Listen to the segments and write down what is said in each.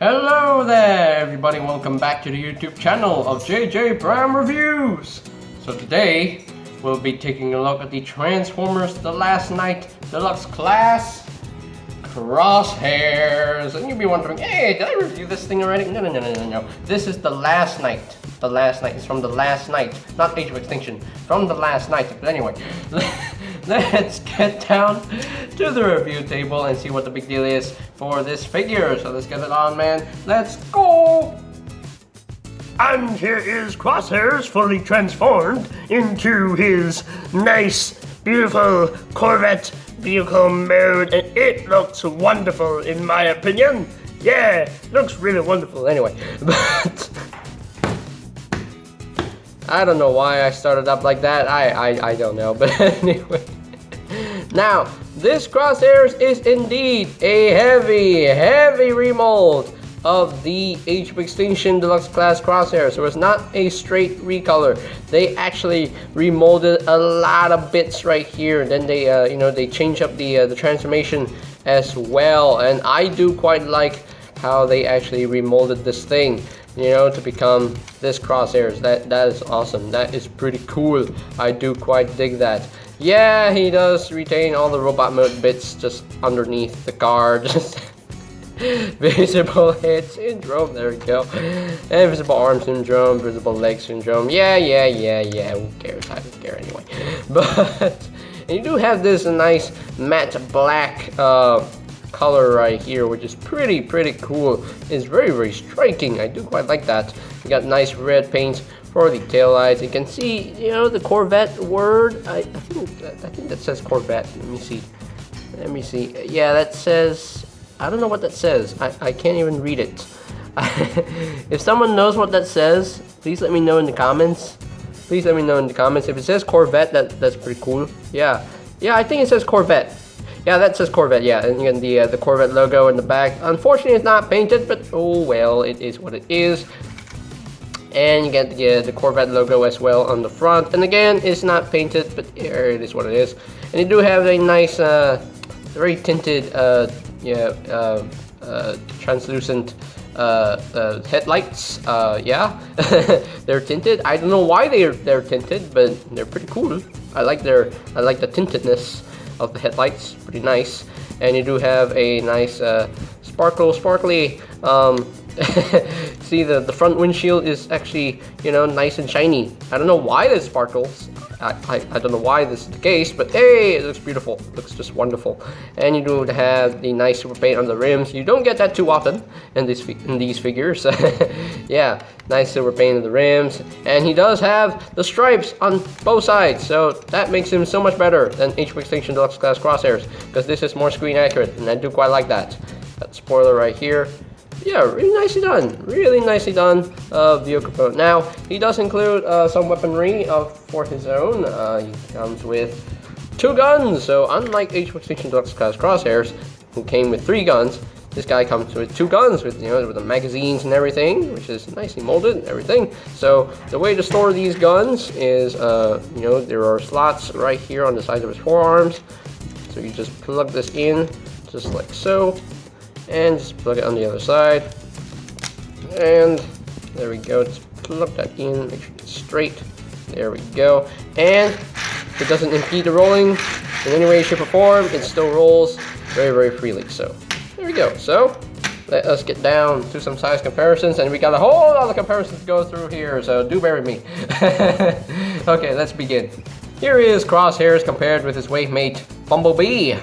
Hello there everybody, welcome back to the YouTube channel of JJ Prime Reviews. So today we'll be taking a look at the Transformers The Last Knight Deluxe Class Crosshairs. And you'll be wondering, hey, did I review this thing already? No. This is The Last Knight. The Last Knight is from The Last Knight, not Age of Extinction, from The Last Knight. But anyway, let's get down to the review table and see what the big deal is for this figure. So let's get it on, man. Let's go! And here is Crosshairs fully transformed into his nice, beautiful Corvette vehicle mode, and it looks wonderful in my opinion. Yeah, looks really wonderful anyway. But I don't know why I started up like that. I don't know, but anyway. Now, this Crosshairs is indeed a heavy remold of the Age of Extinction Deluxe Class Crosshairs. So it's not a straight recolor. They actually remolded a lot of bits right here. Then they, they change up the transformation as well. And I do quite like how they actually remolded this thing, to become this Crosshairs. That is awesome. That is pretty cool. I do quite dig that. Yeah, he does retain all the robot mode bits just underneath the car. Just visible head syndrome, there we go. And visible arm syndrome, visible leg syndrome. Yeah. Who cares? I don't care anyway. But and you do have this nice matte black color right here, which is pretty cool. It's very striking. I do quite like that. You got nice red paint for the taillights. You can see, the Corvette word. I think that says Corvette. Let me see. Yeah, that says, I don't know what that says. I can't even read it. If someone knows what that says, please let me know in the comments. If it says Corvette, that's pretty cool. Yeah, I think it says Corvette. Yeah, that says Corvette, yeah, and you get the Corvette logo in the back. Unfortunately, it's not painted, but oh well, it is what it is. And you get the Corvette logo as well on the front. And again, it's not painted, but it is what it is. And you do have a nice, very tinted, translucent headlights. Yeah, they're tinted. I don't know why they're tinted, but they're pretty cool. I like the tintedness of the headlights, pretty nice. And you do have a nice sparkly see, the front windshield is actually nice and shiny. I don't know why there's sparkles. I don't know why this is the case, but hey, it looks beautiful. It looks just wonderful. And you do have the nice super paint on the rims. You don't get that too often in these figures. Yeah, nice silver paint on the rims. And he does have the stripes on both sides, so that makes him so much better than Age of Extinction Deluxe Class Crosshairs, because this is more screen accurate, and I do quite like that. That spoiler right here. Yeah, really nicely done. Vehicle component. Now, he does include some weaponry for his own. He comes with 2 guns. So unlike Age of Extinction Deluxe Class Crosshairs, who came with 3 guns, this guy comes with 2 guns with with the magazines and everything, which is nicely molded and everything. So the way to store these guns is, there are slots right here on the sides of his forearms. So you just plug this in, just like so. And just plug it on the other side, and there we go. Just plug that in, make sure it's straight. There we go. And it doesn't impede the rolling in any way, shape, or form. It still rolls very freely. So there we go. So let us get down to some size comparisons, and we got a whole lot of comparisons to go through here, so do bear with me. Okay, let's begin. Here is Crosshairs compared with his wave mate Bumblebee,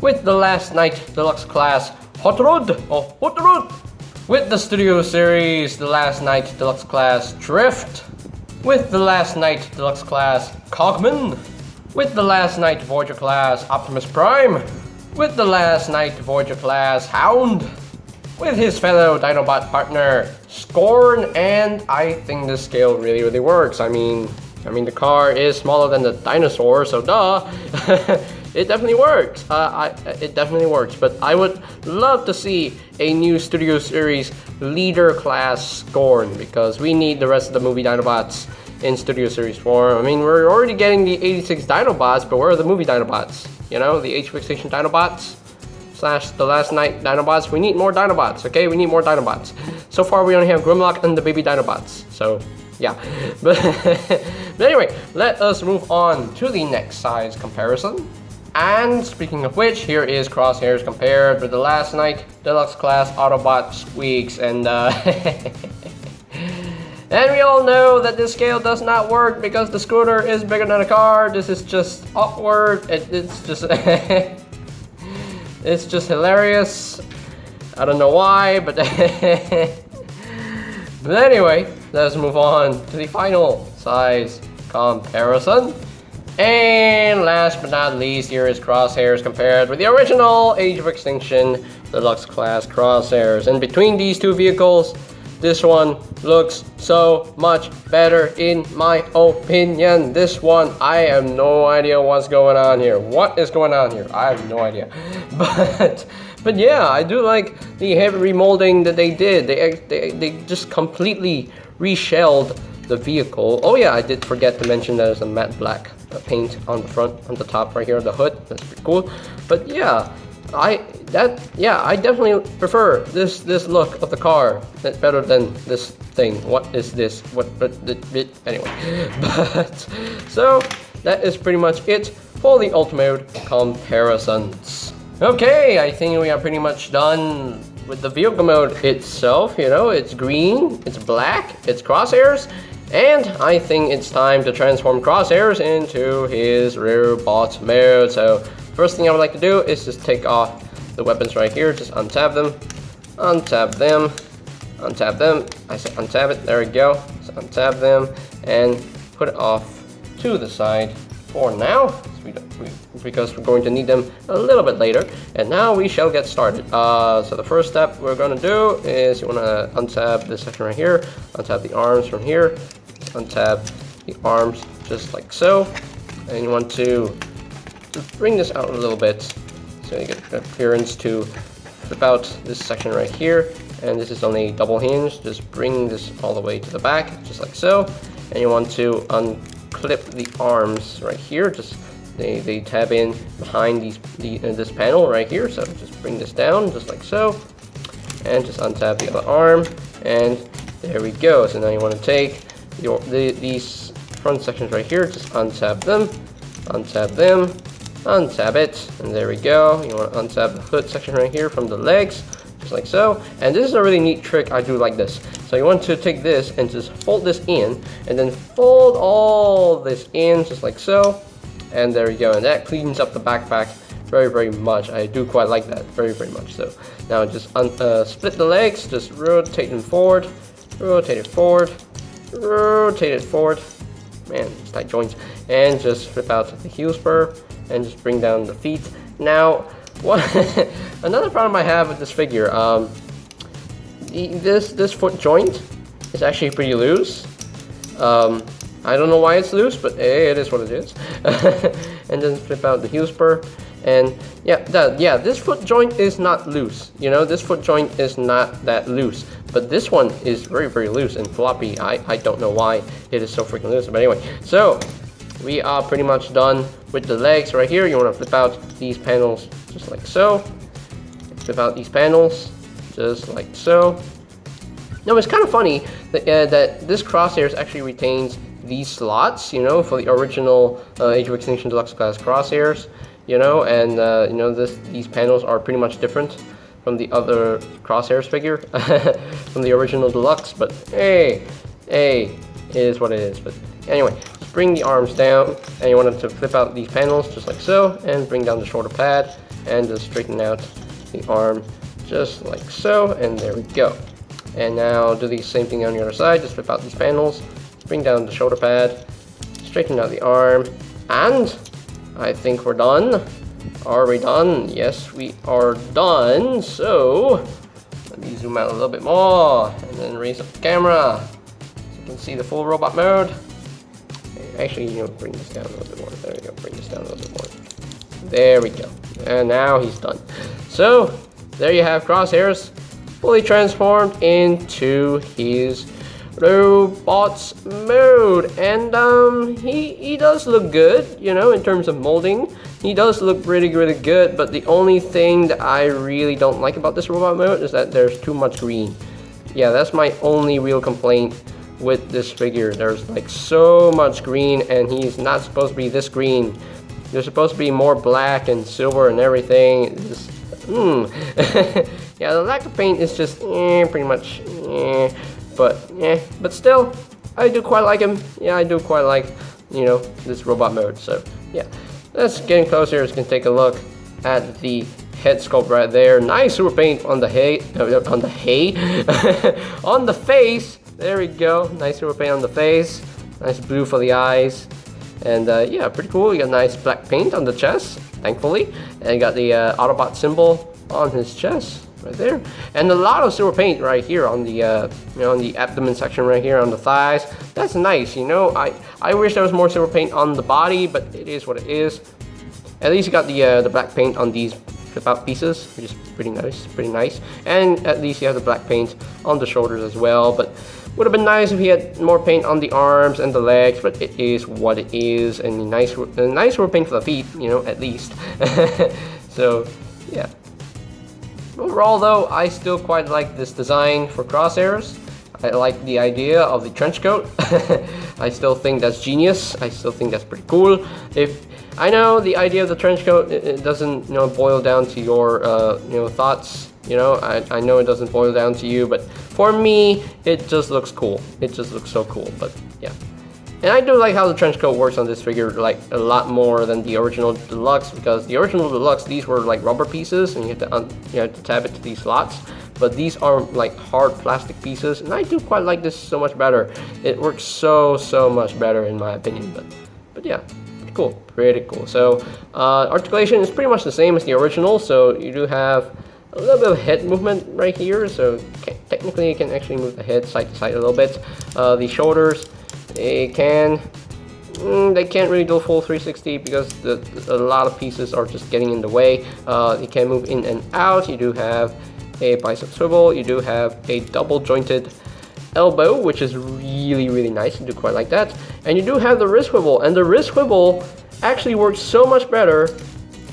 with the Last Knight Deluxe Class Hot Rod, with the Studio Series The Last Knight Deluxe Class Drift, with the Last Knight Deluxe Class Cogman, with the Last Knight Voyager Class Optimus Prime, with the Last Knight Voyager Class Hound, with his fellow Dinobot partner Scorn, and I think the scale really works. I mean the car is smaller than the dinosaur, so duh. It definitely works. It definitely works. But I would love to see a new Studio Series leader class Scorn, because we need the rest of the movie Dinobots in Studio Series form. I mean, we're already getting the 86 Dinobots, but where are the movie Dinobots? The Age of Extinction Dinobots. slash the last night Dinobots. We need more Dinobots, okay? We need more Dinobots. So far we only have Grimlock and the baby Dinobots. So yeah, but anyway, let us move on to the next size comparison. And speaking of which, here is Crosshairs compared with the last night Deluxe class Autobot Squeaks, and and we all know that this scale does not work because the scooter is bigger than a car. This is just awkward. It's just it's just hilarious. I don't know why, but but anyway, let's move on to the final size comparison. And last but not least, here is Crosshairs compared with the original Age of Extinction Deluxe class Crosshairs. And between these two vehicles, this one looks so much better in my opinion. This one, I have no idea what's going on here. What is going on here? I have no idea. But yeah, I do like the heavy remolding that they did. They just completely reshelled the vehicle. Oh yeah, I did forget to mention there's a matte black paint on the front, on the top right here, the hood. That's pretty cool. But yeah, I definitely prefer this look of the car better than this thing. What is this? Anyway. But so that is pretty much it for the ultimate comparisons. Okay, I think we are pretty much done with the vehicle mode itself. You know, it's green, it's black, it's Crosshairs. And I think it's time to transform Crosshairs into his robot mode. So first thing I would like to do is just take off the weapons right here. Just untap them, untap them, untap them. I said untap it, there we go. Just untap them and put it off to the side for now, because we're going to need them a little bit later. And now we shall get started. So the first step we're going to do is you want to untap this section right here, untap the arms from here, untap the arms just like so, and you want to bring this out a little bit so you get the appearance to flip out this section right here. And this is only double hinge. Just bring this all the way to the back just like so, and you want to unclip the arms right here. Just they tab in behind this panel right here, so just bring this down just like so, and just untap the other arm, and there we go. So now you want to take these front sections right here, just untap them, untap it, and there we go. You want to untap the hood section right here from the legs, just like so. And this is a really neat trick. I do like this. So you want to take this and just fold this in, and then fold all this in just like so, and there you go. And that cleans up the backpack very much. I do quite like that very much. So now just split the legs, just rotate them forward, rotate it forward, rotate it forward, man, it's tight joints, and just flip out the heel spur and just bring down the feet. Now another problem I have with this figure, this foot joint is actually pretty loose. I don't know why it's loose, but hey, it is what it is. And then flip out the heel spur, and yeah, this foot joint is not loose. You know, this foot joint is not that loose, but this one is very loose and floppy. I don't know why it is so freaking loose, but anyway. So we are pretty much done with the legs right here. You want to flip out these panels just like so. Flip out these panels just like so. Now it's kind of funny that this Crosshairs actually retains these slots, you know, for the original Age of Extinction Deluxe class Crosshairs, you know, and you know, these panels are pretty much different from the other Crosshairs figure, from the original Deluxe. But hey, it is what it is. But anyway, just bring the arms down, and you want to flip out these panels just like so, and bring down the shoulder pad, and just straighten out the arm just like so, and there we go. And now do the same thing on the other side. Just flip out these panels, bring down the shoulder pad, straighten out the arm, and I think we're done. Are we done? Yes, we are done. So let me zoom out a little bit more and then raise up the camera so you can see the full robot mode. Actually, you know, bring this down a little bit more. There we go. Bring this down a little bit more. There we go. And now he's done. So there you have Crosshairs fully transformed into his robots mode, and he does look good, you know, in terms of molding. he does look really good, but the only thing that I really don't like about this robot mode is that there's too much green. Yeah, that's my only real complaint with this figure. There's like so much green, and he's not supposed to be this green. You're supposed to be more black and silver and everything. Just, yeah, the lack of paint is just pretty much but still, I do quite like him. Yeah, I do quite like, you know, this robot mode. So yeah, let's get closer. So can take a look at the head sculpt right there. Nice super paint on the on the face. There we go. Nice super paint on the face. Nice blue for the eyes. And yeah, pretty cool. You got nice black paint on the chest, thankfully. And you got the Autobot symbol on his chest right there. And a lot of silver paint right here on the you know, on the abdomen section right here on the thighs. That's nice, you know. I wish there was more silver paint on the body, but it is what it is. At least you got the black paint on these flip out pieces, which is pretty nice. And at least you have the black paint on the shoulders as well. But would have been nice if he had more paint on the arms and the legs, but it is what it is. And nice paint for the feet, you know, at least. So yeah. Overall though, I still quite like this design for Crosshairs. I like the idea of the trench coat. I still think that's genius. I still think that's pretty cool. If I know the idea of the trench coat, it doesn't, you know, boil down to your you know, thoughts. You know, I know it doesn't boil down to you, but for me, it just looks cool. It just looks so cool. But yeah, and I do like how the trench coat works on this figure, like a lot more than the original Deluxe, because the original Deluxe, these were like rubber pieces, and you have to tab it to these slots. But these are like hard plastic pieces, and I do quite like this so much better. It works so much better in my opinion. But yeah, pretty cool. So articulation is pretty much the same as the original. So you do have a little bit of head movement right here. So technically, you can actually move the head side to side a little bit. The shoulders, they can't really do a full 360 because a lot of pieces are just getting in the way. You can move in and out. You do have a bicep swivel. You do have a double jointed elbow, which is really nice. You do quite like that. And you do have the wrist swivel, and the wrist swivel actually works so much better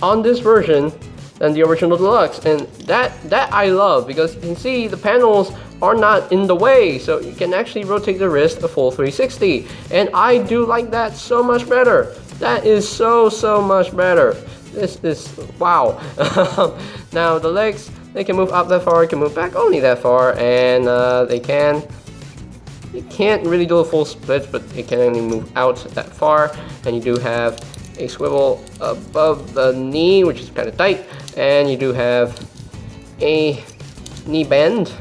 on this version than the original Deluxe, and that I love, because you can see the panels are not in the way, so you can actually rotate the wrist a full 360, and I do like that so much better. That is so much better. This is wow. Now the legs, they can move up that far, can move back only that far, and they can't really do a full split, but it can only move out that far. And you do have a swivel above the knee, which is kind of tight, and you do have a knee bend,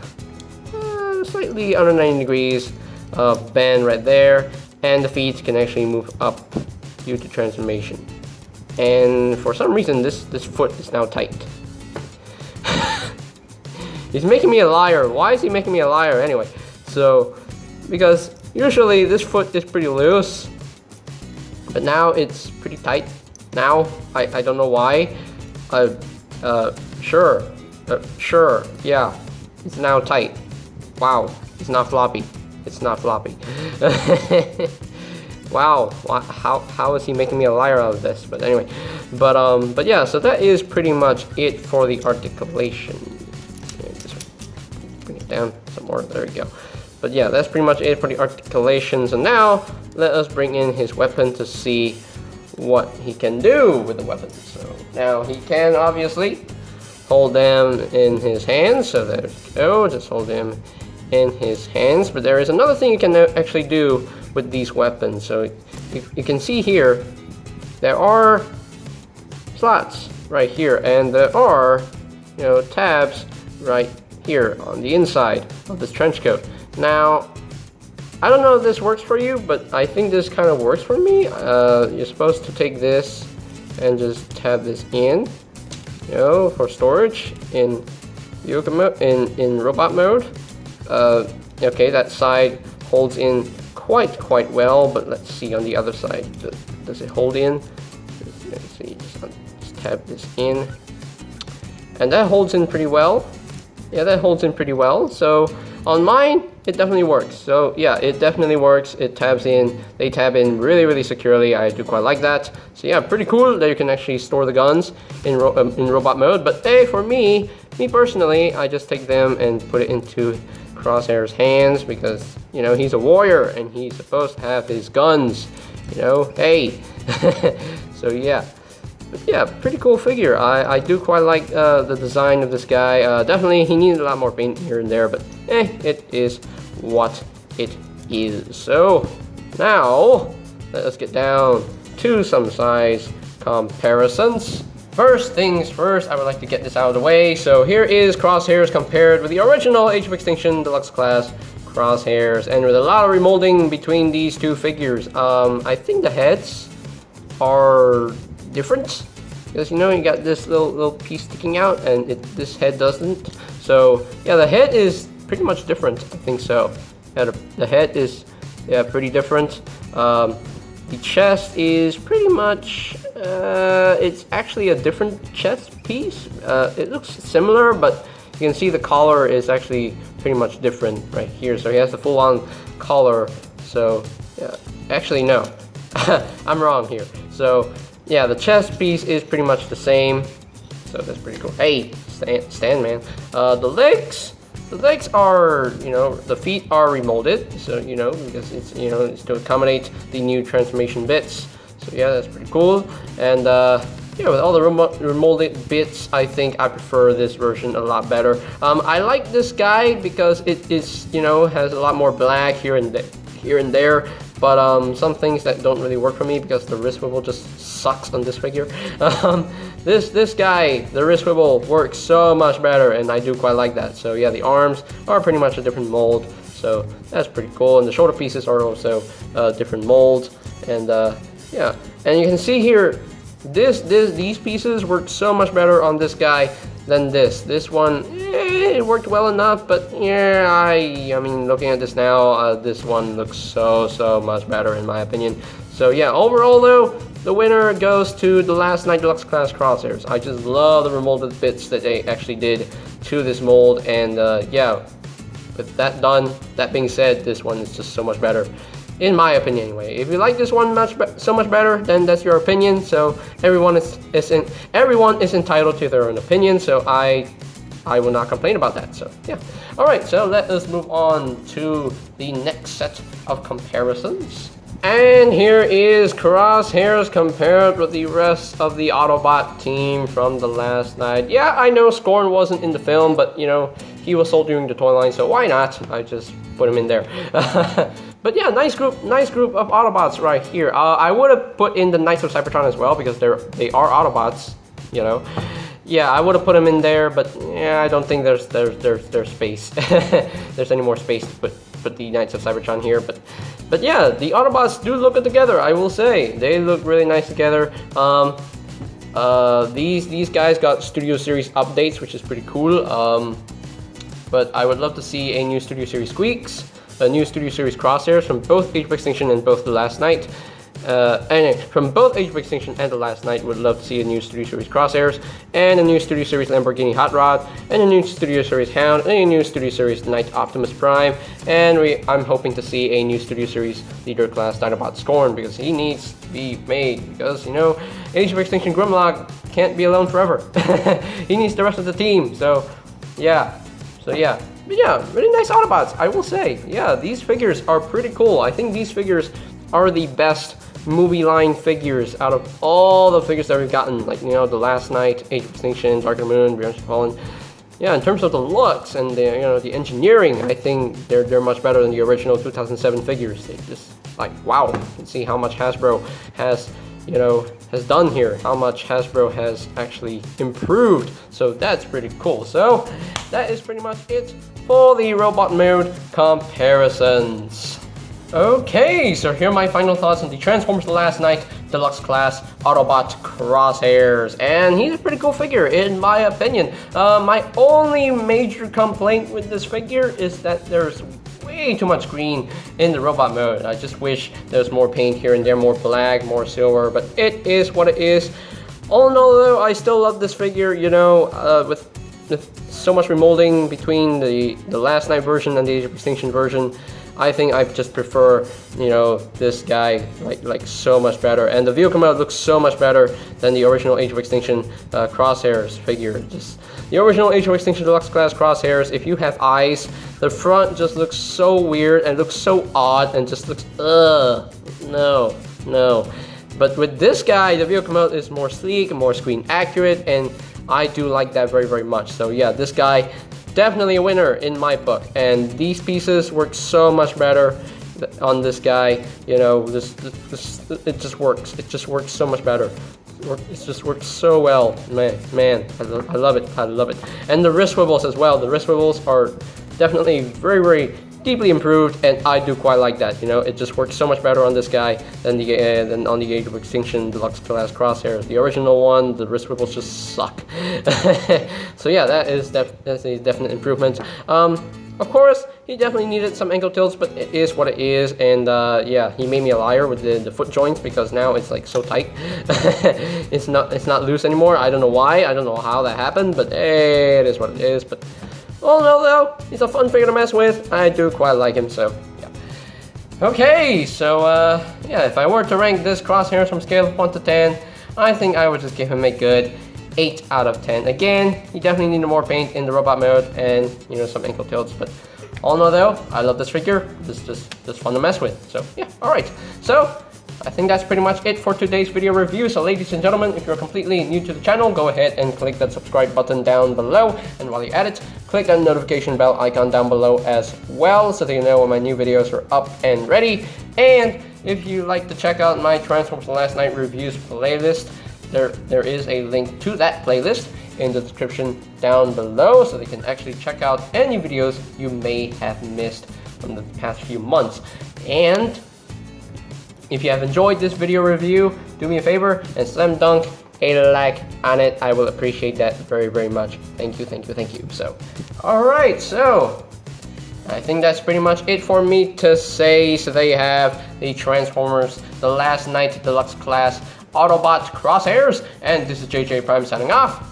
slightly under 90 degrees bend right there, and the feet can actually move up due to transformation. And for some reason, this foot is now tight. He's making me a liar. Why is he making me a liar anyway? So, because usually this foot is pretty loose, but now it's pretty tight. Now, I don't know why. Sure, yeah, it's now tight. Wow, it's not floppy. It's not floppy. Wow, how is he making me a liar out of this? But anyway, but yeah, so that is pretty much it for the articulation. Just bring it down some more. There we go. But yeah, that's pretty much it for the articulation. So now let us bring in his weapon to see what he can do with the weapon. So now he can obviously hold them in his hands. So there we go. Just hold them in his hands. But there is another thing you can actually do with these weapons. So you can see here, there are slots right here, and there are, you know, tabs right here on the inside of this trench coat. Now, I don't know if this works for you, but I think this kind of works for me. You're supposed to take this and just tab this in, you know, for storage in vehicle mode, in robot mode. Okay, that side holds in quite well, but let's see on the other side. Does it hold in? Let's see, just tab this in, and that holds in pretty well. Yeah, that holds in pretty well. So on mine, it definitely works. So yeah, it definitely works. It tabs in, they tab in really securely. I do quite like that. So yeah, pretty cool that you can actually store the guns in robot mode. But hey, for me personally, I just take them and put it into Crosshair's hands because, you know, he's a warrior and he's supposed to have his guns, you know, hey. So yeah. But yeah, pretty cool figure. I do quite like the design of this guy. Definitely, he needs a lot more paint here and there, but it is what it is. So now, let us get down to some size comparisons. First things first, I would like to get this out of the way. So here is Crosshairs compared with the original Age of Extinction Deluxe class Crosshairs, and with a lot of remolding between these two figures. I think the heads are different because, you know, you got this little piece sticking out and this head doesn't. So yeah, the head is pretty much different. I think so. Yeah, the head is pretty different. The chest is pretty much it's actually a different chest piece. It looks similar, but you can see the collar is actually pretty much different right here. So he has the full-on collar. So yeah, actually no, I'm wrong here. So yeah, the chest piece is pretty much the same, so that's pretty cool. Hey, stand man. The legs are, you know, the feet are remolded, so, you know, because it's, you know, it's to accommodate the new transformation bits. So yeah, that's pretty cool. And yeah, with all the remolded bits, I think I prefer this version a lot better. I like this guy because it is, you know, has a lot more black here and there. But some things that don't really work for me because the wrist swivel just sucks on this figure. This guy, the wrist swivel works so much better, and I do quite like that. So yeah, the arms are pretty much a different mold, so that's pretty cool. And the shoulder pieces are also different molds. And yeah, and you can see here, these pieces work so much better on this guy than this. This one, it worked well enough, but yeah, I mean, looking at this now, this one looks so much better in my opinion. So yeah, overall though, the winner goes to the Last Night Deluxe Class Crosshairs. I just love the remolded bits that they actually did to this mold, and yeah, with that being said, this one is just so much better. In my opinion, anyway. If you like this one so much better, then that's your opinion. So everyone is entitled to their own opinion. So I will not complain about that. So yeah. All right. So let us move on to the next set of comparisons. And here is Crosshairs compared with the rest of the Autobot team from the Last Night. Yeah, I know Scorn wasn't in the film, but you know, he was sold during the toy line, so why not? I just put him in there. But yeah, nice group of Autobots right here. I would have put in the Knights of Cybertron as well because they are Autobots, you know. Yeah, I would have put them in there, but yeah, I don't think there's space. There's any more space to put the Knights of Cybertron here, but yeah, the Autobots do look good together. I will say they look really nice together. These guys got Studio Series updates, which is pretty cool. But I would love to see a new Studio Series Squeaks, a new Studio Series Crosshairs from both Age of Extinction and both the Last Night. And from both Age of Extinction and the Last Night, would love to see a new Studio Series Crosshairs, and a new Studio Series Lamborghini Hot Rod, and a new Studio Series Hound, and a new Studio Series Knight Optimus Prime, and I'm hoping to see a new Studio Series Leader Class Dinobot Scorn, because he needs to be made, because, you know, Age of Extinction Grimlock can't be alone forever. He needs the rest of the team, so yeah. But yeah, really nice Autobots, I will say. Yeah, these figures are pretty cool. I think these figures are the best movie line figures out of all the figures that we've gotten. Like, you know, the Last Night, Age of Extinction, Dark of the Moon, Beyond the Fallen. Yeah, in terms of the looks and the, you know, the engineering, I think they're much better than the original 2007 figures. They just, like, wow. You can see how much Hasbro has, you know, has done here, how much Hasbro has actually improved. So that's pretty cool. So that is pretty much it for the robot mode comparisons. Okay, so here are my final thoughts on the Transformers The Last Night Deluxe Class Autobot Crosshairs, and he's a pretty cool figure in my opinion. My only major complaint with this figure is that there's way too much green in the robot mode. I just wish there was more paint here and there, more black, more silver, but it is what it is. All in all though, I still love this figure, you know, with so much remolding between the Last Night version and the Age of Extinction version. I think I just prefer, you know, this guy like so much better, and the vehicle mode looks so much better than the original Age of Extinction Crosshairs figure. Just the original Age of Extinction Deluxe class Crosshairs, if you have eyes, the front just looks so weird and looks so odd and just looks no. But with this guy, the vehicle mode is more sleek and more screen accurate, and I do like that very, very much. So yeah, this guy, definitely a winner in my book, and these pieces work so much better on this guy. You know, it just works. It just works so much better. It just works so well, man. I love it. I love it. And the wrist swivels as well. The wrist swivels are definitely very, very deeply improved, and I do quite like that. You know, it just works so much better on this guy than on the Age of Extinction Deluxe class Crosshairs. The original one, the wrist swivels just suck. So yeah, that's a definite improvement. Of course, he definitely needed some ankle tilts, but it is what it is. And yeah, he made me a liar with the foot joints, because now it's like so tight. It's not loose anymore. I don't know why. I don't know how that happened, but hey, it is what it is. But all in all, though, he's a fun figure to mess with. I do quite like him, so yeah. Okay, so yeah, if I were to rank this Crosshairs from scale of 1 to 10, I think I would just give him a good 8 out of 10. Again, he definitely needed more paint in the robot mode and, you know, some ankle tilts, but all in all, though, I love this figure. This is just fun to mess with. So yeah, all right. So I think that's pretty much it for today's video review. So ladies and gentlemen, if you're completely new to the channel, go ahead and click that subscribe button down below. And while you're at it, click that notification bell icon down below as well, so that you know when my new videos are up and ready. And if you like to check out my Transformers Last Night reviews playlist, there is a link to that playlist in the description down below, so that you can actually check out any videos you may have missed from the past few months. And if you have enjoyed this video review, do me a favor and slam dunk a like on it. I will appreciate that very, very much. Thank you. So, alright, so I think that's pretty much it for me to say. So there you have the Transformers The Last Night Deluxe Class Autobots Crosshairs, and this is JJ Prime signing off.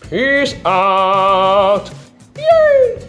Peace out! Yay!